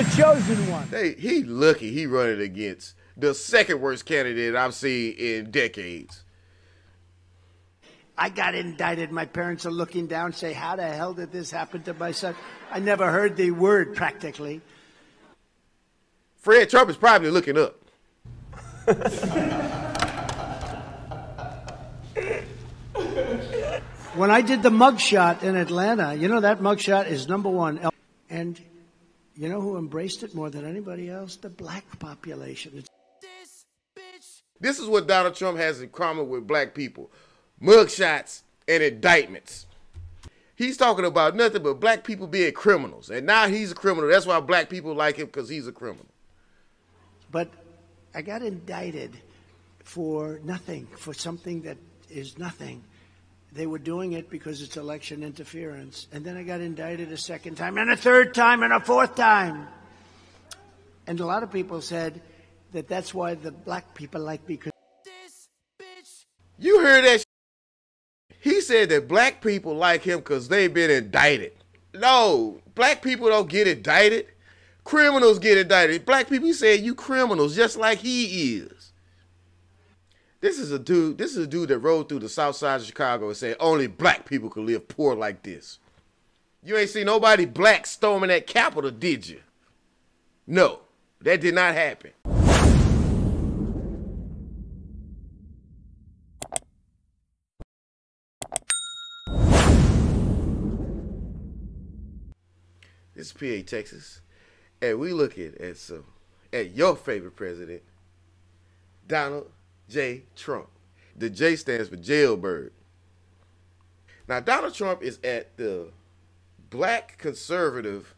the chosen one. He lucky he running against the second worst candidate I've seen in decades. I got indicted. My parents are looking down, say, how the hell did this happen to my son? I never heard the word practically. Fred Trump is probably looking up. When I did the mugshot in Atlanta, you know that mugshot is #1. And you know who embraced it more than anybody else? The black population. This is what Donald Trump has in common with black people. Mugshots and indictments. He's talking about nothing but black people being criminals. And now he's a criminal. That's why black people like him, because he's a criminal. But I got indicted for nothing, for something that is nothing. They were doing it because it's election interference. And then I got indicted a second time, and a third time, and a fourth time. And a lot of people said that that's why the black people like me. You heard that? He said that black people like him because they've been indicted. No, black people don't get indicted. Criminals get indicted. Black people, he said, you criminals, just like he is. This is a dude that rode through the south side of Chicago and said only black people could live poor like this. You ain't see nobody black storming that Capitol, did you? No, that did not happen. This is PA, Texas, and we looking at your favorite president, Donald J. Trump. The J stands for jailbird. Now, Donald Trump is at the black conservative.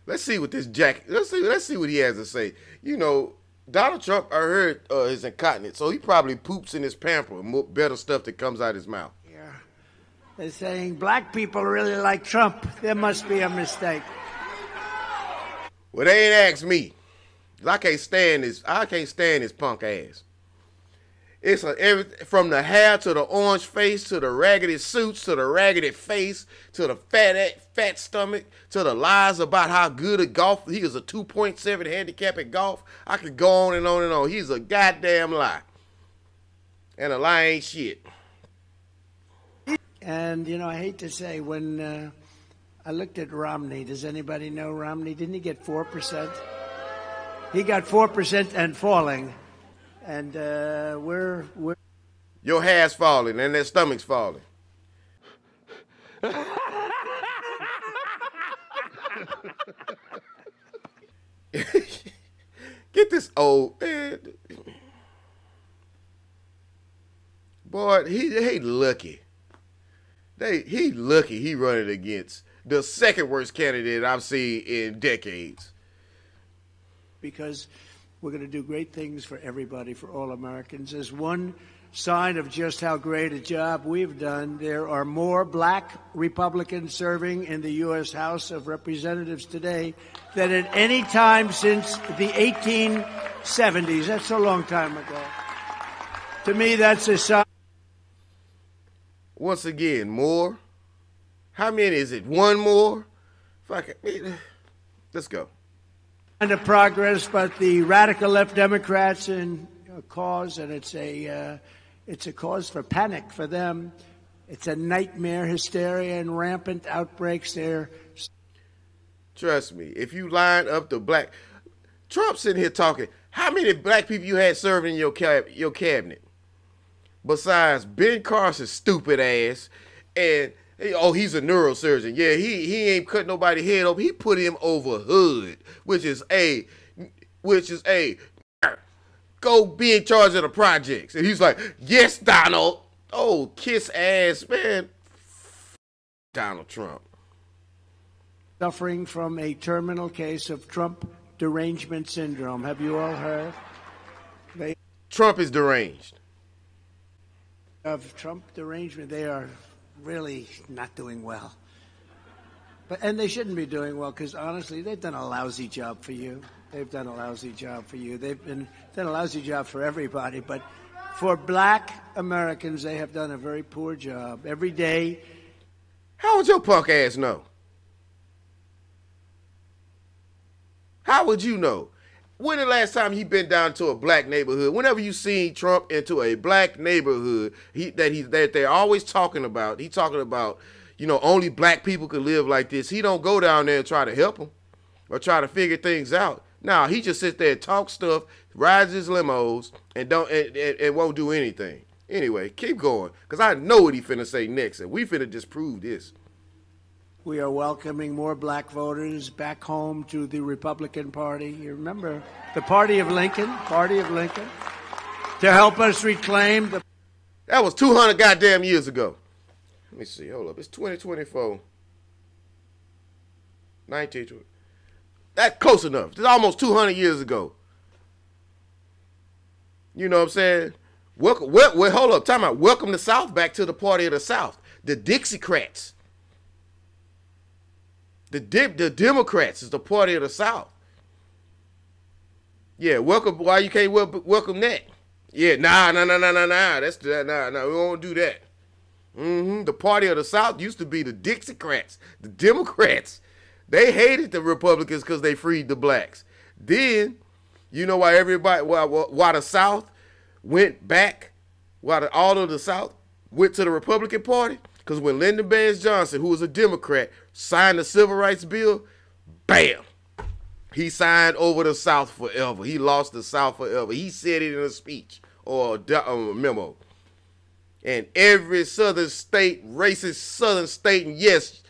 Let's see what this let's see what he has to say. You know, Donald Trump, I heard, is incontinent, so he probably poops in his pamper, better stuff that comes out his mouth. They're saying black people really like Trump. There must be a mistake. Well, they ain't asked me. I can't stand his punk ass. It's from the hair to the orange face to the raggedy suits to the raggedy face to the fat stomach to the lies about how good at golf. He is a 2.7 handicap at golf. I could go on and on and on. He's a goddamn lie. And a lie ain't shit. And, you know, I hate to say, when I looked at Romney, does anybody know Romney? Didn't he get 4%? He got 4% and falling. And we're... Your hair's falling and their stomach's falling. Get this old man. Boy, he lucky. He lucky he running against the second worst candidate I've seen in decades. Because we're going to do great things for everybody, for all Americans. As one sign of just how great a job we've done, there are more black Republicans serving in the U.S. House of Representatives today than at any time since the 1870s. That's a long time ago. To me, that's a sign. Once again, more? How many is it? One more? Let's go. And of progress, but the radical left Democrats in a cause, and it's a cause for panic for them. It's a nightmare, hysteria, and rampant outbreaks there. Trust me, if you line up the black... Trump sitting here talking, how many black people you had serving in your cabinet? Besides Ben Carson's stupid ass, and he's a neurosurgeon. Yeah, he ain't cut nobody head off. He put him over Hood, which is go be in charge of the projects. And he's like, yes, Donald. Oh, kiss ass, man. Donald Trump. Suffering from a terminal case of Trump derangement syndrome. Have you all heard? Trump is deranged. Of Trump derangement, they are really not doing well. And they shouldn't be doing well, because honestly, they've done a lousy job for you. They've done a lousy job for you. They've done a lousy job for everybody. But for black Americans, they have done a very poor job. Every day. How would your punk ass know? How would you know? When the last time he been down to a black neighborhood? Whenever you seen Trump into a black neighborhood, that they're always talking about. He talking about, only black people could live like this. He don't go down there and try to help them or try to figure things out. Nah, he just sits there and talk stuff, rides his limos, and won't do anything. Anyway, keep going, because I know what he finna say next, and we finna disprove this. We are welcoming more black voters back home to the Republican Party. You remember the Party of Lincoln, to help us reclaim the... That was 200 goddamn years ago. Let me see. Hold up. It's 2024. 1920. That's close enough. It's almost 200 years ago. You know what I'm saying? Hold up. Time out. Welcome the South back to the Party of the South. The Dixiecrats. The Democrats is the Party of the South. Yeah, welcome. Why you can't welcome that? Yeah, nah. That's nah. We won't do that. The Party of the South used to be the Dixiecrats, the Democrats. They hated the Republicans because they freed the blacks. Then, you know why why the South went back? Why all of the South went to the Republican Party? Because when Lyndon Baines Johnson, who was a Democrat, signed the Civil Rights Bill, bam, he signed over the South forever. He lost the South forever. He said it in a speech or a memo. And every southern state, racist southern state, and yes,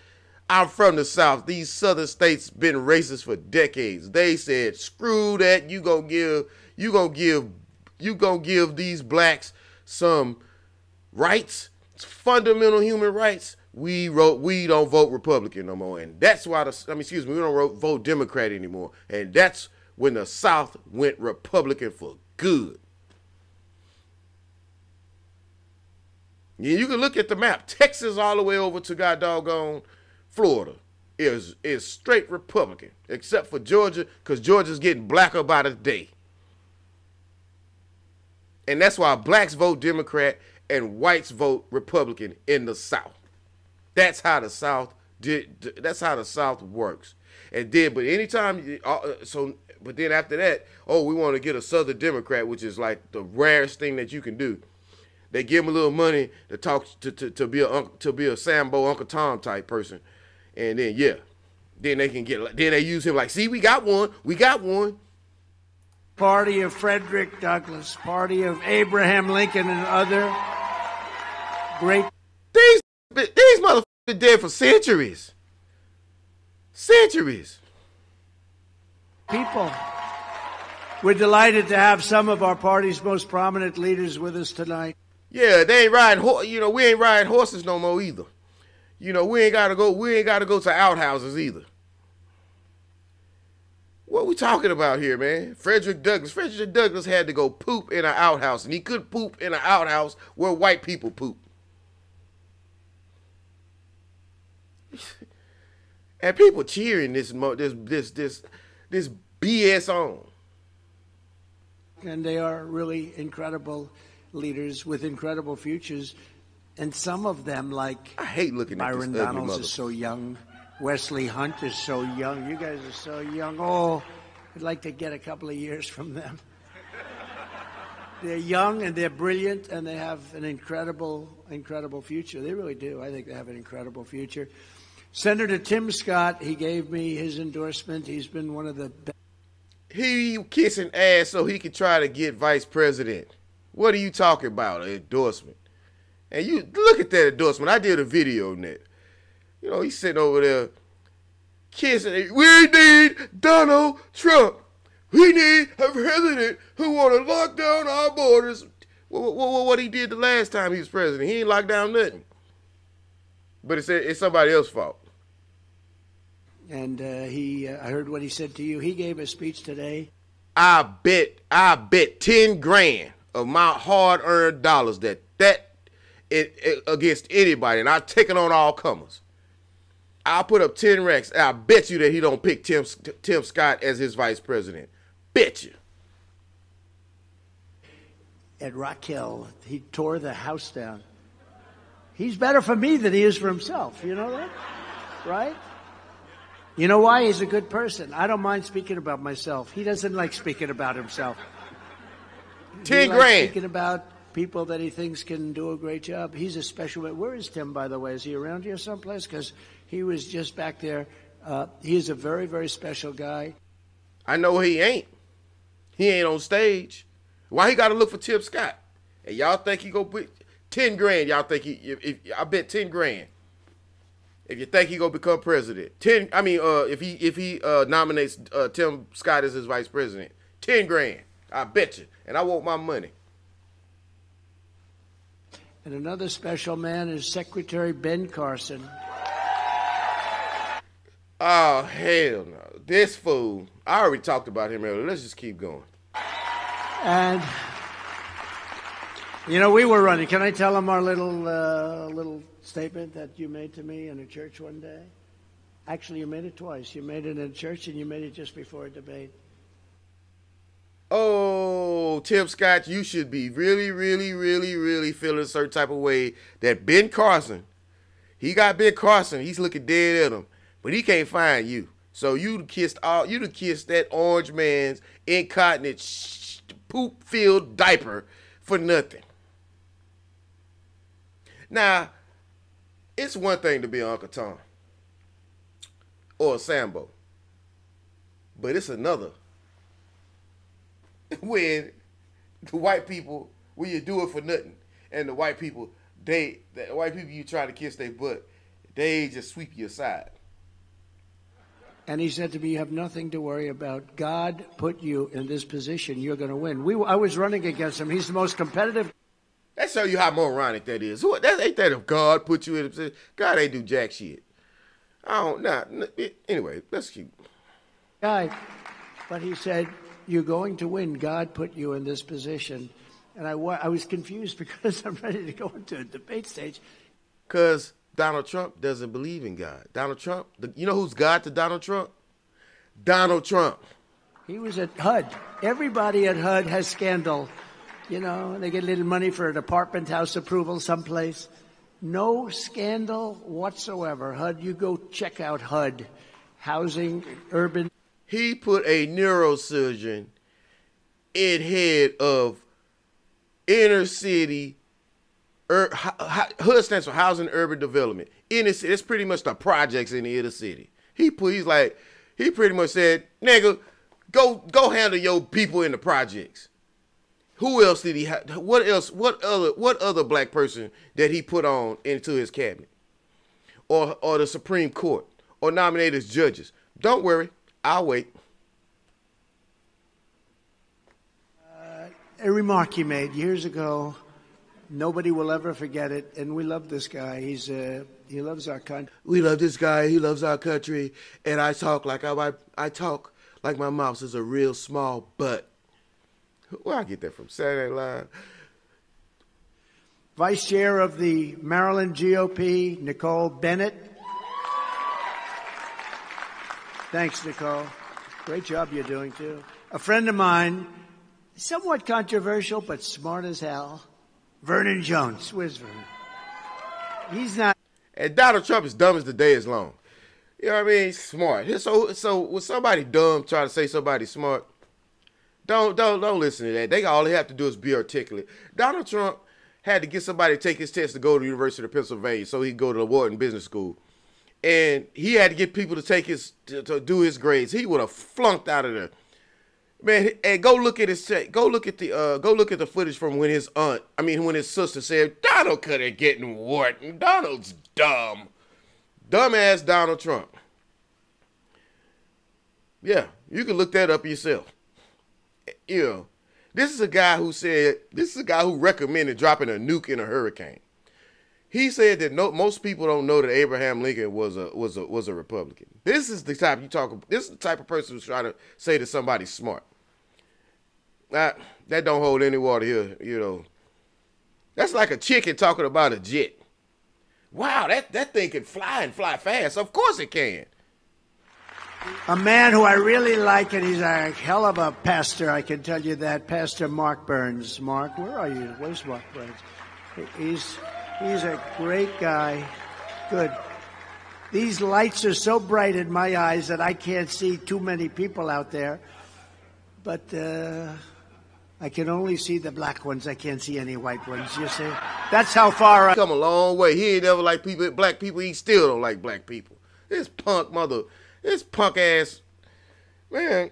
I'm from the South. These southern states been racist for decades. They said, screw that. You gonna give these blacks some rights, fundamental human rights. We don't vote Republican no more, and that's why we don't vote Democrat anymore, and that's when the South went Republican for good. You can look at the map. Texas all the way over to god doggone Florida is straight Republican, except for Georgia, because Georgia's getting blacker by the day. And that's why blacks vote Democrat and whites vote Republican in the South. That's how the South works. And then, but anytime, but then after that, we want to get a Southern Democrat, which is like the rarest thing that you can do. They give him a little money to talk to be a Sambo Uncle Tom type person, and then then they use him like, see, we got one. Party of Frederick Douglass, party of Abraham Lincoln, and other great. These motherfuckers been dead for centuries. People. We're delighted to have some of our party's most prominent leaders with us tonight. Yeah, they ain't riding. We ain't riding horses no more either. We ain't gotta go to outhouses either. What we talking about here, man? Frederick Douglass had to go poop in an outhouse, and he couldn't poop in an outhouse where white people poop. And people cheering this BS on. And they are really incredible leaders with incredible futures. And some of them, like I hate looking at Byron this ugly Donalds, is so young. Wesley Hunt is so young. You guys are so young. Oh, I'd like to get a couple of years from them. They're young and they're brilliant and they have an incredible future. They really do. I think they have an incredible future. Senator Tim Scott, he gave me his endorsement. He's been one of the best. He kissing ass so he could try to get vice president. What are you talking about, an endorsement? And you look at that endorsement. I did a video on that. He's sitting over there kissing. We need Donald Trump. We need a president who want to lock down our borders. What he did the last time he was president? He ain't locked down nothing. But it's somebody else's fault. And I heard what he said to you. He gave a speech today. I bet 10 grand of my hard-earned dollars that against anybody, and I take it on all comers. I'll put up 10 racks. And I bet you that he don't pick Tim Scott as his vice president. Bet you. At Rock Hill, he tore the house down. He's better for me than he is for himself. You know that? Right? You know why? He's a good person. I don't mind speaking about myself. He doesn't like speaking about himself. 10 He grand. likes speaking about people that he thinks can do a great job. He's a special man. Where is Tim, by the way? Is he around here someplace? Because he was just back there. He is a very, very special guy. I know he ain't. He ain't on stage. Why he got to look for Tim Scott? And y'all think he go put 10 grand? Y'all think I bet 10 grand. If you think he gonna become president, if he nominates Tim Scott as his vice president, 10 grand. I bet you, and I want my money. And another special man is Secretary Ben Carson. Oh hell no! This fool. I already talked about him earlier. Let's just keep going. And you know, we were running. Can I tell him our little statement that you made to me in a church one day? Actually, you made it twice. You made it in a church, and you made it just before a debate. Oh, Tim Scott, you should be really, really, really, really feeling a certain type of way that Ben Carson, he got Ben Carson. He's looking dead at him, but he can't find you. So you'd kissed that orange man's incontinent poop-filled diaper for nothing. Now, it's one thing to be Uncle Tom or a Sambo, but it's another when the white people, when you do it for nothing, and the white people you try to kiss their butt, they just sweep you aside. And he said to me, you have nothing to worry about. God put you in this position. You're going to win. I was running against him. He's the most competitive. That show you how moronic that is. Ain't that if God put you in a position? God ain't do jack shit. Anyway, let's keep. Guy, but he said, you're going to win. God put you in this position. And I was confused because I'm ready to go into a debate stage. Because Donald Trump doesn't believe in God. Donald Trump, you know who's God to Donald Trump? Donald Trump. He was at HUD. Everybody at HUD has scandal. You know, they get a little money for an apartment house approval someplace. No scandal whatsoever. HUD, you go check out HUD. Housing, urban. He put a neurosurgeon in head of inner city. HUD stands for Housing Urban Development. Inner city, it's pretty much the projects in the inner city. He pretty much said, nigga, go handle your people in the projects. Who else did he have? What other black person that he put on into his cabinet? Or the Supreme Court? Or nominate as judges? Don't worry, I'll wait. A remark he made years ago. Nobody will ever forget it, and we love this guy. He loves our country. We love this guy. He loves our country, and I talk like my mouth is a real small butt. Where I get that from? Saturday Night Live. Vice Chair of the Maryland GOP, Nicole Bennett. Thanks, Nicole. Great job you're doing, too. A friend of mine, somewhat controversial, but smart as hell. Vernon Jones. Where's Vernon? He's not. And Donald Trump is dumb as the day is long. You know what I mean? Smart. So when somebody dumb try to say somebody smart, don't listen to that. All they have to do is be articulate. Donald Trump had to get somebody to take his test to go to the University of Pennsylvania so he could go to the Wharton Business School. And he had to get people to to do his grades. He would have flunked out of there. Man, and go look at the footage from when his sister said, Donald couldn't get in Wharton. Donald's dumb. Dumbass Donald Trump. Yeah, you can look that up yourself. You know, this is a guy who recommended dropping a nuke in a hurricane. He said that most people don't know that Abraham Lincoln was a Republican. This is the type This is the type of person who's trying to say that somebody's smart. That don't hold any water here, you know. That's like a chicken talking about a jet. Wow, that thing can fly and fly fast. Of course it can. A man who I really like, and he's a hell of a pastor, I can tell you that, Pastor Mark Burns. Mark, where are you? Where's Mark Burns? He's a great guy. Good. These lights are so bright in my eyes that I can't see too many people out there. But I can only see the black ones. I can't see any white ones, you see? That's how far I come a long way. He ain't never like people, black people. He still don't like black people. This punk ass, man,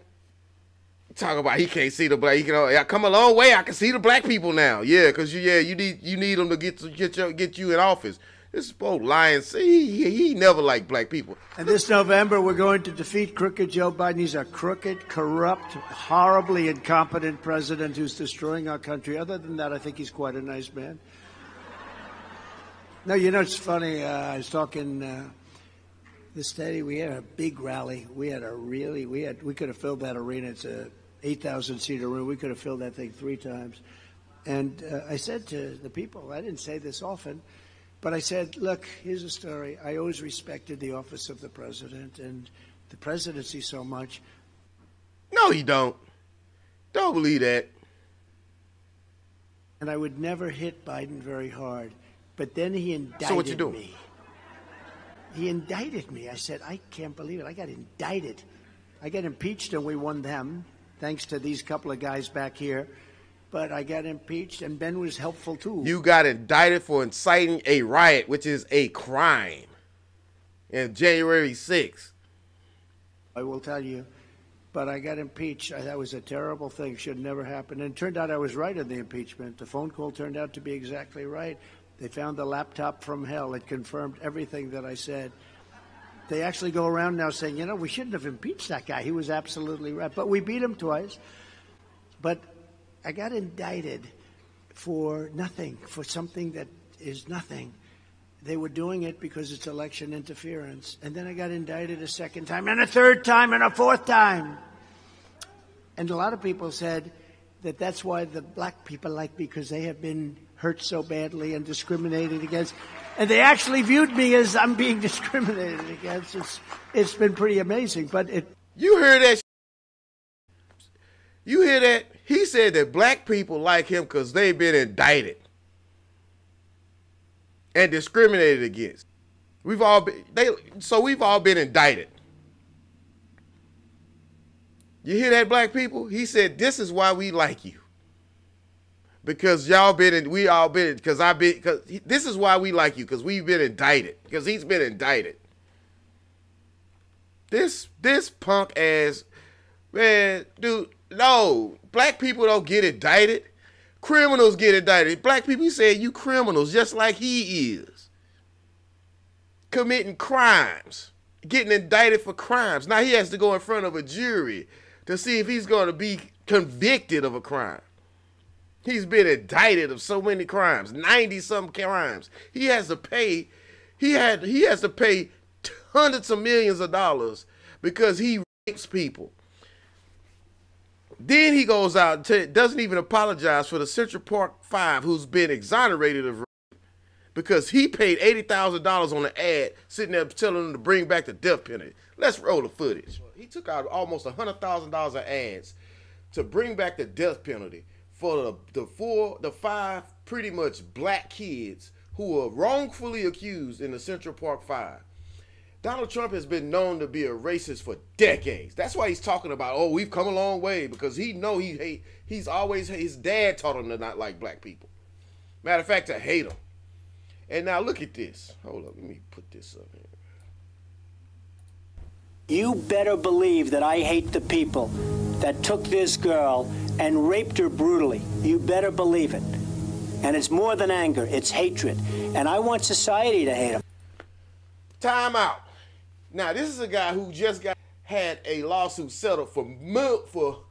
talk about he can't see the black. He can. I come a long way. I can see the black people now. Yeah, because you need them to get you in office. This is both lying. See, he never liked black people. And this November, we're going to defeat crooked Joe Biden. He's a crooked, corrupt, horribly incompetent president who's destroying our country. Other than that, I think he's quite a nice man. No, you know, it's funny. I was talking this day. We had a big rally. We could have filled that arena. It's a 8,000-seater room. We could have filled that thing 3 times. And I said to the people, I didn't say this often, but I said, look, here's a story. I always respected the office of the president and the presidency so much. No, you don't. Don't believe that. And I would never hit Biden very hard. But then he indicted me. So what you doing? He indicted me. I said, I can't believe it. I got indicted. I got impeached and we won them, thanks to these couple of guys back here. But I got impeached, and Ben was helpful, too. You got indicted for inciting a riot, which is a crime, in January 6th. I will tell you, but I got impeached. That was a terrible thing. Should never happen. And it turned out I was right on the impeachment. The phone call turned out to be exactly right. They found the laptop from hell. It confirmed everything that I said. They actually go around now saying, you know, we shouldn't have impeached that guy. He was absolutely right. But we beat him twice. But I got indicted for nothing, for something that is nothing. They were doing it because it's election interference. And then I got indicted a second time, and a third time, and a fourth time. And a lot of people said that that's why the black people like me, because they have been hurt so badly and discriminated against. And they actually viewed me as I'm being discriminated against. It's been pretty amazing. But you hear that? You hear that? He said that black people like him because they've been indicted and discriminated against. We've all been indicted. You hear that, black people? He said, this is why we like you. Because this is why we like you, because we've been indicted. Because he's been indicted. This punk ass, man, dude, no, black people don't get indicted. Criminals get indicted. Black people, he said, you criminals, just like he is. Committing crimes. Getting indicted for crimes. Now he has to go in front of a jury to see if he's going to be convicted of a crime. He's been indicted of so many crimes, 90-some crimes. He has to pay, he has to pay hundreds of millions of dollars because he rapes people. Then he goes out and doesn't even apologize for the Central Park 5 who's been exonerated of rape because he paid $80,000 on an ad sitting there telling them to bring back the death penalty. Let's roll the footage. He took out almost $100,000 of ads to bring back the death penalty for the 5 pretty much black kids who were wrongfully accused in the Central Park 5. Donald Trump has been known to be a racist for decades. That's why he's talking about, oh, we've come a long way, because he's always, his dad taught him to not like black people. Matter of fact, to hate them. And now look at this. Hold up, let me put this up here. You better believe that I hate the people that took this girl and raped her brutally. You better believe it. And it's more than anger, it's hatred. And I want society to hate him. Time out. Now, this is a guy who just had a lawsuit settled for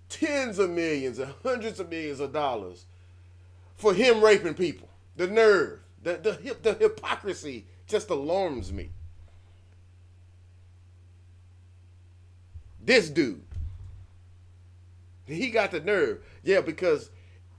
tens of millions and hundreds of millions of dollars for him raping people. The nerve, the hypocrisy just alarms me. This dude, he got the nerve. Yeah, because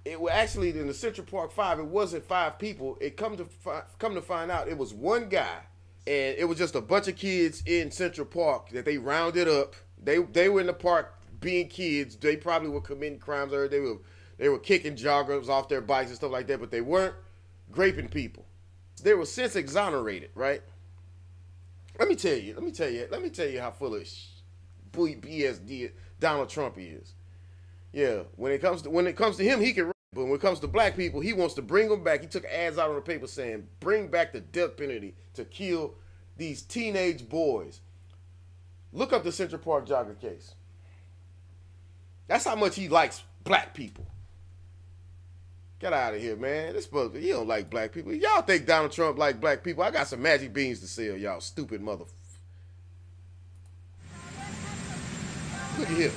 it was actually in the Central Park 5, it wasn't 5 people. It come to find out it was one guy. And it was just a bunch of kids in Central Park that they rounded up. They were in the park being kids. They probably were committing crimes. Or they were kicking joggers off their bikes and stuff like that. But they weren't raping people. They were since exonerated, right? Let me tell you how full of BS Donald Trump is. Yeah, when it comes to him, he can. But when it comes to black people, he wants to bring them back. He took ads out on the paper saying, "Bring back the death penalty to kill these teenage boys." Look up the Central Park jogger case. That's how much he likes black people. Get out of here, man. This brother, he don't like black people. Y'all think Donald Trump like black people? I got some magic beans to sell, y'all stupid mother. Look at here.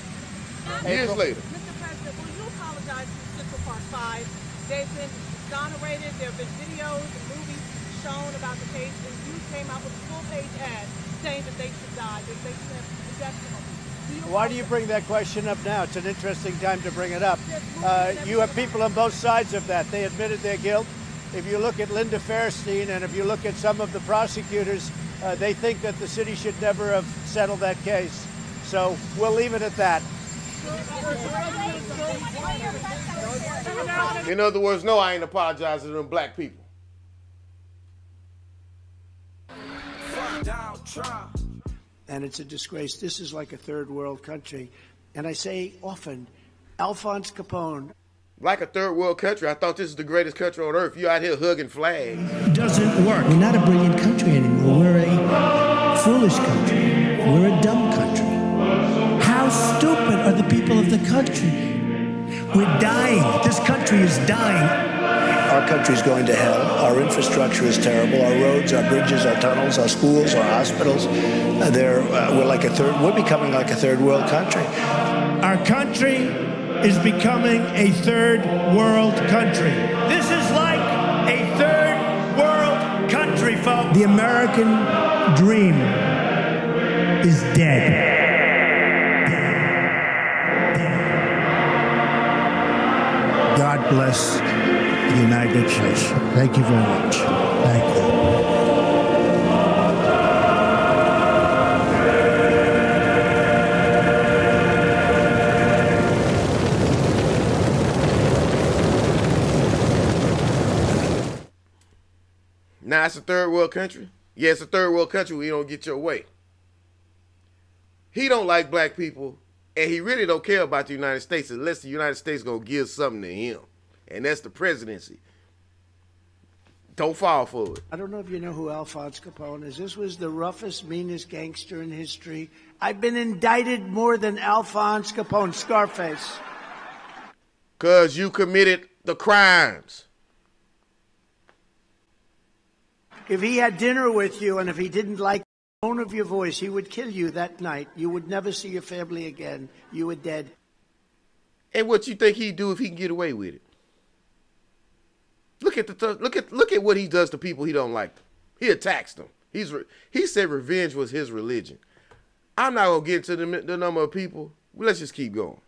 Years later. Mr. President, will you apologize to Central Park 5? They've been exonerated. There have been videos and movies shown about the case, and you came out with a full-page ad saying that they should die, that they should have the death penalty. Why do you bring that question up now? It's an interesting time to bring it up. You have people on both sides of that. They admitted their guilt. If you look at Linda Fairstein and if you look at some of the prosecutors, they think that the city should never have settled that case. So we'll leave it at that. In other words, no, I ain't apologizing to them black people. And it's a disgrace. This is like a third world country. And I say often, Alphonse Capone. Like a third world country. I thought this is the greatest country on earth. You out here hugging flags. It doesn't work. We're not a brilliant country anymore. We're a foolish country. We're a dumb country. How stupid are the people of the country? We're dying. This country is dying. Our country's going to hell. Our infrastructure is terrible. Our roads, our bridges, our tunnels, our schools, our hospitals. We're becoming like a third world country. Our country is becoming a third world country. This is like a third world country, folks. The American dream is dead. God bless the United States. Thank you very much. Thank you. Now it's a third world country. Yeah, it's a third world country where you don't get your way. He don't like black people, and he really don't care about the United States unless the United States gonna give something to him. And that's the presidency. Don't fall for it. I don't know if you know who Alphonse Capone is. This was the roughest, meanest gangster in history. I've been indicted more than Alphonse Capone, Scarface. Because you committed the crimes. If he had dinner with you and if he didn't like the tone of your voice, he would kill you that night. You would never see your family again. You were dead. And what you think he'd do if he can get away with it? Look at what he does to people he don't like. He attacks them. He said revenge was his religion. I'm not gonna get into the number of people. Let's just keep going.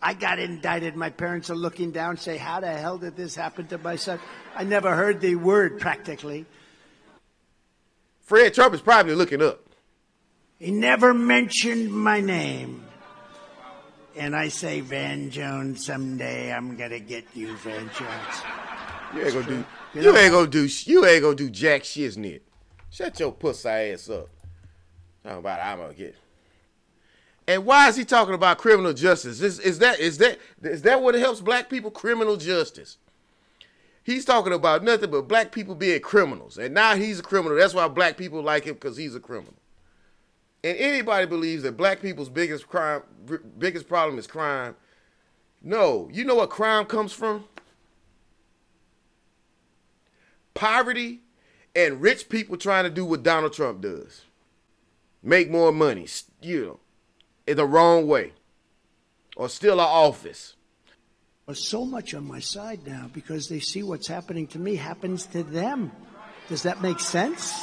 I got indicted. My parents are looking down, say, how the hell did this happen to my son? I never heard the word practically. Fred Trump is probably looking up. He never mentioned my name. And I say, Van Jones, someday I'm gonna get you, Van Jones. You ain't gonna do jack shiznit. Shut your pussy ass up. Talking about I'm gonna get. And why is he talking about criminal justice? Is that what helps black people? Criminal justice. He's talking about nothing but black people being criminals. And now he's a criminal. That's why black people like him, because he's a criminal. And anybody believes that black people's biggest problem is crime. No. You know what crime comes from? Poverty and rich people trying to do what Donald Trump does. Make more money, in the wrong way. Or steal an office. There's so much on my side now because they see what's happening to me happens to them. Does that make sense?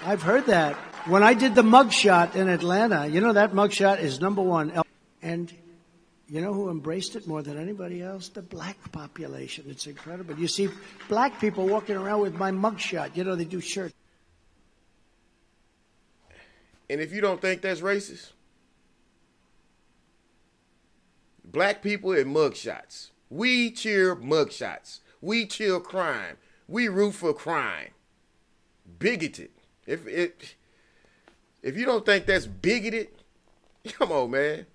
I've heard that. When I did the mugshot in Atlanta, you know that mugshot is #1. And you know who embraced it more than anybody else? The black population. It's incredible. You see black people walking around with my mugshot. You know, they do shirts. And if you don't think that's racist, black people and mugshots. We cheer mugshots. We cheer crime. We root for crime. Bigoted. If you don't think that's bigoted, come on, man.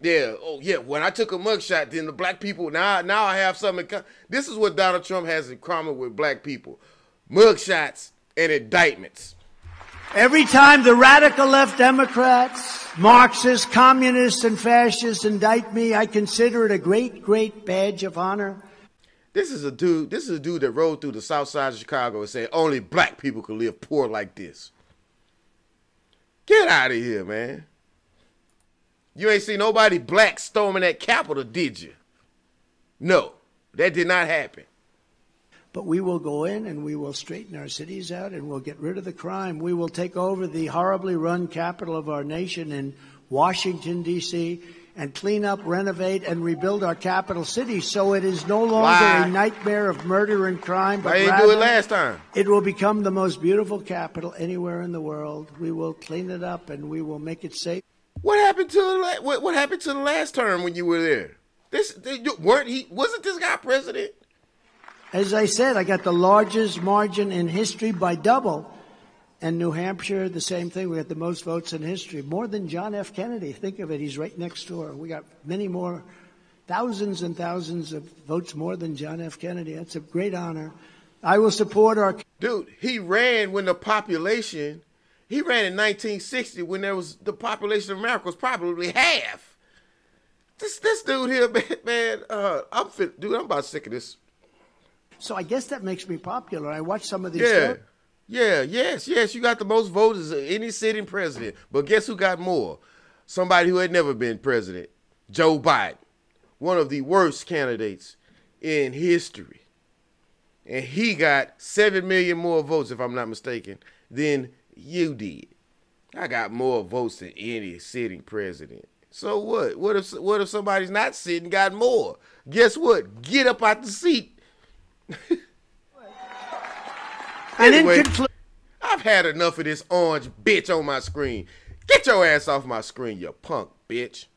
Yeah, oh yeah, when I took a mugshot, then the black people, now I have something in common. This is what Donald Trump has in common with black people. Mugshots and indictments. Every time the radical left Democrats, Marxists, communists, and fascists indict me, I consider it a great, great badge of honor. This is a dude that rode through the south side of Chicago and said only black people can live poor like this. Get out of here, man. You ain't see nobody black storming that Capitol, did you? No, that did not happen. But we will go in and we will straighten our cities out and we'll get rid of the crime. We will take over the horribly run capital of our nation in Washington, D.C., and clean up, renovate, and rebuild our capital city so it is no longer a nightmare of murder and crime. But I didn't do it last time. It will become the most beautiful capital anywhere in the world. We will clean it up and we will make it safe. What happened to the last term when you were there? Wasn't this guy president? As I said, I got the largest margin in history by double. And New Hampshire, the same thing. We got the most votes in history, more than John F. Kennedy. Think of it. He's right next door. We got many more, thousands and thousands of votes more than John F. Kennedy. That's a great honor. I will support our... Dude, he ran when the population... He ran in 1960 when the population of America was probably half. This dude here, man, I'm about sick of this. So I guess that makes me popular. I watch some of these. Yes. You got the most votes of any sitting president. But guess who got more? Somebody who had never been president, Joe Biden, one of the worst candidates in history. And he got 7 million more votes, if I'm not mistaken, than you did. I got more votes than any sitting president. So what? What if somebody's not sitting got more? Guess what? Get up out the seat. Anyway, I've had enough of this orange bitch on my screen. Get your ass off my screen, you punk bitch.